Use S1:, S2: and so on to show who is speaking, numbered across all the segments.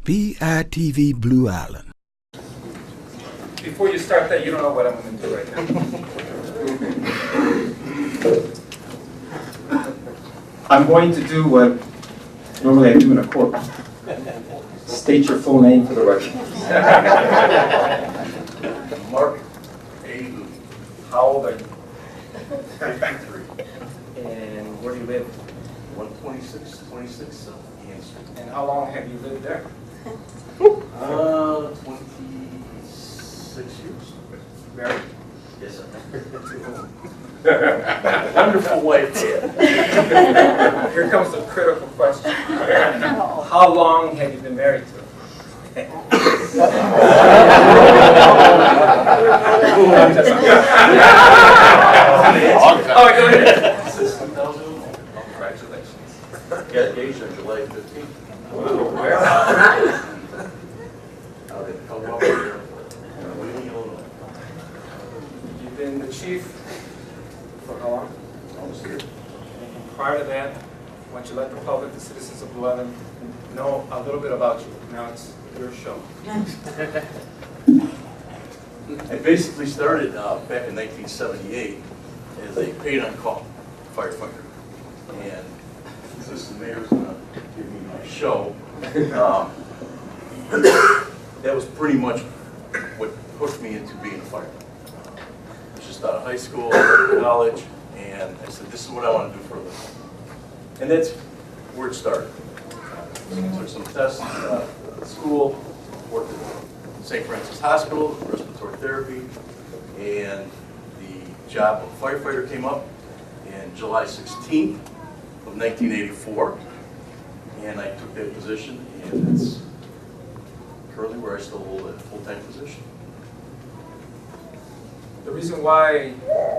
S1: PITV Blue Island.
S2: Before you start that, you don't know what I'm going to do right now. I'm going to do what normally I do in a court. State your full name for the record.
S3: Mark A. Leuty.
S2: How old are you?
S3: 53.
S2: And where do you live?
S3: 26 Answer.
S2: And how long have you lived there?
S3: 26 years.
S2: Married?
S3: Yes, sir. Wonderful wife.
S2: Here comes the critical question. How long have you been married to her? Oh, go ahead.
S3: Since 2001. Congratulations. Got engaged on July 15th.
S2: Where?
S3: Out in Colorado, Leuty, Illinois.
S2: You've been the chief for how long?
S3: Almost here.
S2: And prior to that, once you let the public, the citizens of Blue Island, know a little bit about you. Now it's your show.
S3: I basically started back in 1978 as a paid-on-call firefighter. And since the mayor's going to give me my show, that was pretty much what hooked me into being a fireman. I was just out of high school, college, and I said, this is what I want to do for a living. And that's where it started. Took some tests at school, worked at St. Francis Hospital, respiratory therapy, and the job of firefighter came up in July 16th of 1984, and I took that position, and it's currently where I still hold a full-time position.
S2: The reason why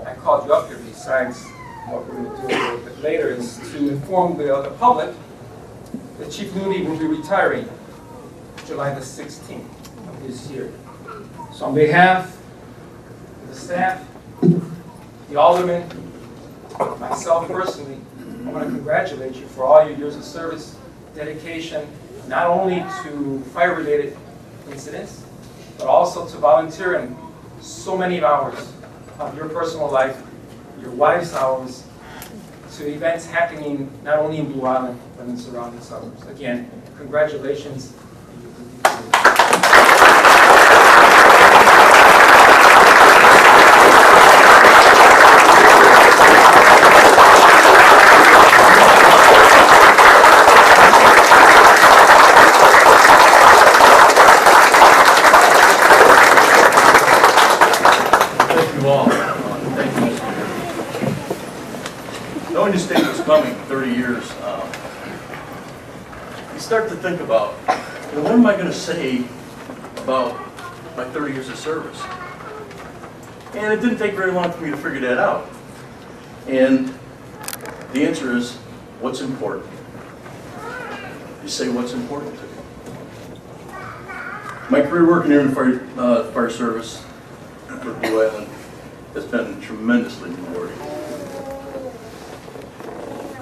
S2: I called you up here, besides what we're going to do a little bit later, is to inform the public that Chief Leuty will be retiring July the 16th of this year. So on behalf of the staff, the aldermen, myself personally, I want to congratulate you for all your years of service, dedication, not only to fire-related incidents, but also to volunteering so many hours of your personal life, your wife's hours, to events happening not only in Blue Island, but in surrounding suburbs. Again, congratulations.
S3: Knowing this day was coming 30 years, you start to think about, what am I going to say about my 30 years of service? And it didn't take very long for me to figure that out. And the answer is, what's important? You say what's important to you. My career working here in the fire service for Blue Island has been tremendously rewarding.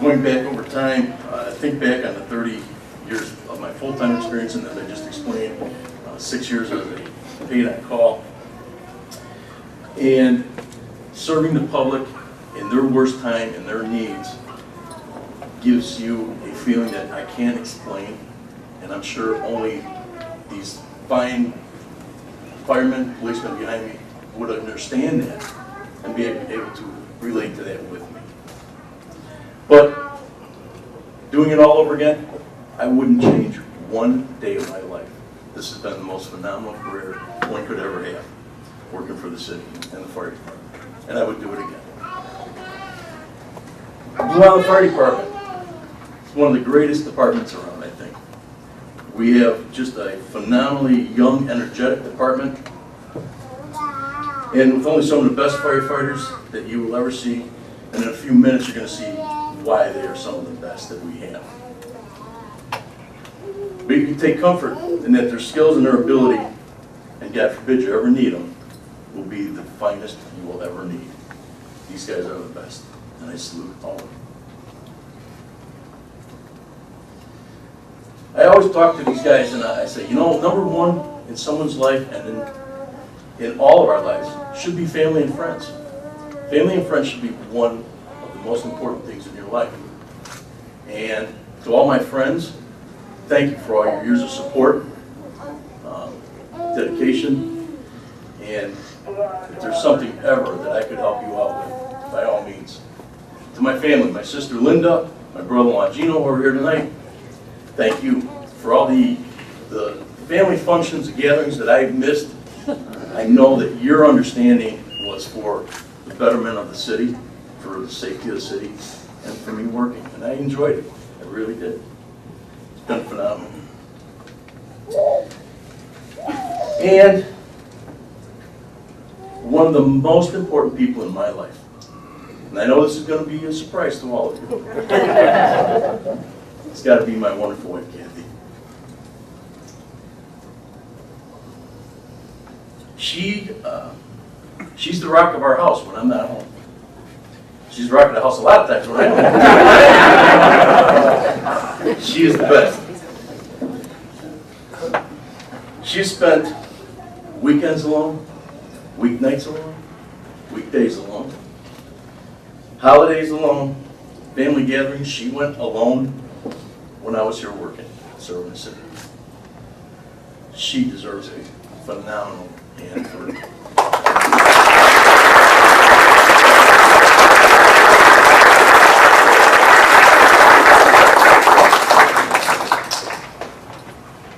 S3: Going back over time, I think back on the 30 years of my full-time experience, and as I just explained, 6 years as a paid-on-call, and serving the public in their worst time and their needs gives you a feeling that I can't explain, and I'm sure only these fine firemen, policemen behind me would understand that and be able to relate to that with me. But doing it all over again, I wouldn't change one day of my life. This has been the most phenomenal career one could ever have, working for the city and the fire department. And I would do it again. Blue Island Fire Department is one of the greatest departments around, I think. We have just a phenomenally young, energetic department. And with only some of the best firefighters that you will ever see, and in a few minutes you're going to see why they are some of the best that we have. But you can take comfort in that their skills and their ability, and God forbid you ever need them, will be the finest you will ever need. These guys are the best, and I salute all of them. I always talk to these guys and I say, you know, number one in someone's life and in all of our lives should be family and friends. Family and friends should be one of the most important things in your life. And to all my friends, thank you for all your years of support, dedication, and if there's something ever that I could help you out with, by all means. To my family, my sister Linda, my brother-in-law Gino over here tonight, thank you for all the family functions and gatherings that I've missed. I know that your understanding was for the betterment of the city, for the safety of the city, and for me working, and I enjoyed it. I really did. It's been phenomenal. And one of the most important people in my life, and I know this is going to be a surprise to all of you, it's got to be my wonderful wife, Kathy. She's the rock of our house when I'm not home. She's the rock of the house a lot of times when I'm home. She is the best. She's spent weekends alone, weeknights alone, weekdays alone, holidays alone, family gatherings. She went alone when I was here working, serving the city. She deserves a phenomenal hand for it.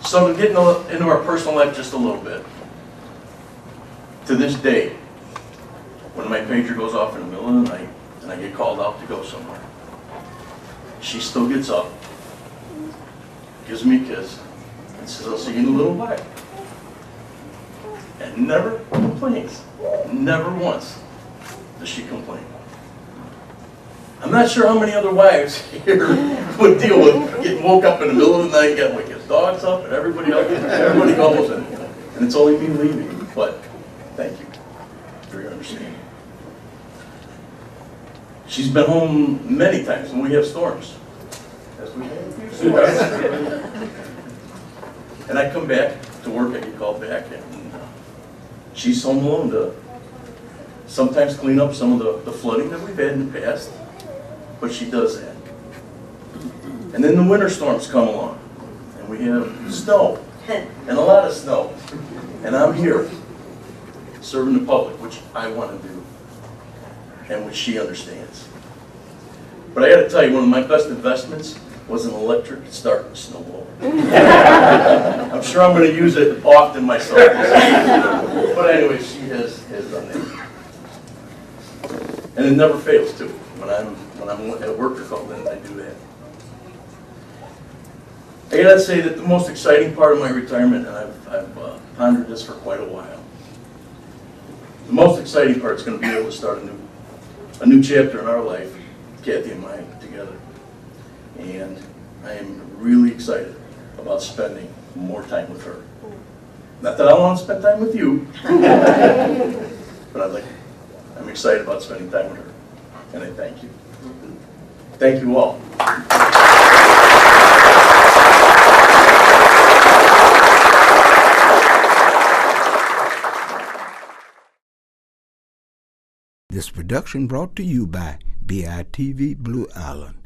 S3: So to get into our personal life just a little bit, to this day, when my pager goes off in the middle of the night and I get called out to go somewhere, she still gets up, gives me a kiss, and says, I'll see you in a little while. And never complains. Never once does she complain. I'm not sure how many other wives here would deal with getting woke up in the middle of the night, getting wake his dogs up, and everybody goes in. And it's only me leaving. But thank you for your understanding. She's been home many times when we have storms. As we have. And I come back to work, I get called back, and she's home alone to sometimes clean up some of the flooding that we've had in the past. But she does that. And then the winter storms come along, and we have snow, and a lot of snow. And I'm here, serving the public, which I want to do, and which she understands. But I got to tell you, one of my best investments was an electric start snowblower. I'm sure I'm going to use it often myself. But anyway, she has done that. And it never fails, too. When I'm at work or something, I do that. I gotta say that the most exciting part of my retirement, and I've pondered this for quite a while, the most exciting part is going to be able to start a new chapter in our life, Kathy and I together. And I am really excited about spending more time with her. Not that I want to spend time with you, but I'm excited about spending time with her. And I thank you. Thank you all.
S1: This production brought to you by BITV Blue Island.